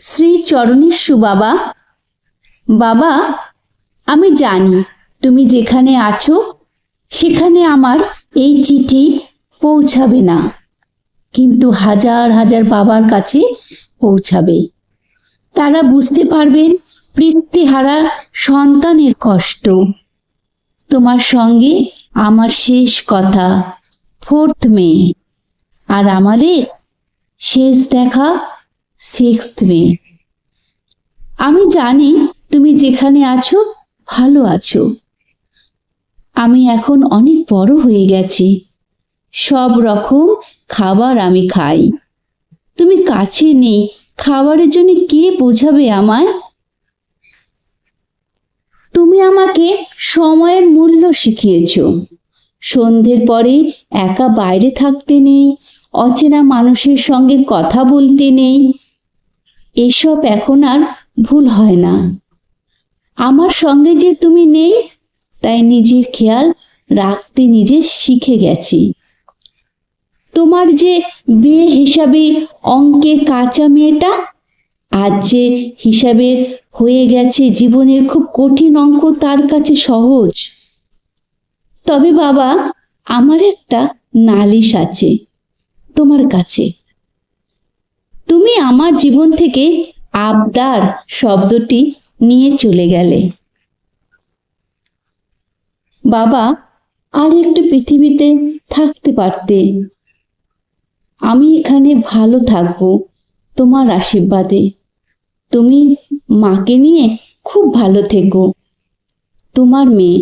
শ্রী চরণেশ্বু বাবা। বাবা, আমি জানি তুমি যেখানে আছো সেখানে আমার এই চিঠি পৌঁছাবে না, কিন্তু হাজার হাজার বাবার কাছে পৌঁছাবে। তারা বুঝতে পারবেন পিতৃহারা সন্তানের কষ্ট। তোমার সঙ্গে আমার শেষ কথা 4th মে, আর আমাদের শেষ দেখা 6th মে। আমি জানি তুমি যেখানে আছো ভালো আছো। আমি এখন অনেক বড় হয়ে গেছি, সব রকম খাবার আমি খাই। তুমি কাছে নেই, খাবারের জন্য কে বোঝাবে আমায়? তুমি আমাকে সময়ের মূল্য শিখিয়েছ। সন্ধ্যের পরে একা বাইরে থাকতে নেই, অচেনা মানুষের সঙ্গে কথা বলতে নেই। এসব এখন আর ভুল হয় না। আমার সঙ্গে যে তুমি নেই, তাই নিজের খেয়াল রাখতে নিজে শিখে গেছি। তোমার যে বিয়ে হিসাবে অঙ্কে কাঁচা মেয়েটা, আজ যে হিসাবের হয়ে গেছে জীবনের খুব কঠিন অঙ্ক তার কাছে সহজ। তবে বাবা, আমার একটা নালিশ আছে তোমার কাছে। তুমি আমার জীবন থেকে আবদার শব্দটি নিয়ে চলে গেলে। বাবা, আর একটু পৃথিবীতে থাকতে পারতে। আমি এখানে ভালো থাকবো তোমার আশীর্বাদে। তুমি মাকে নিয়ে খুব ভালো থেকো। তোমার মেয়ে।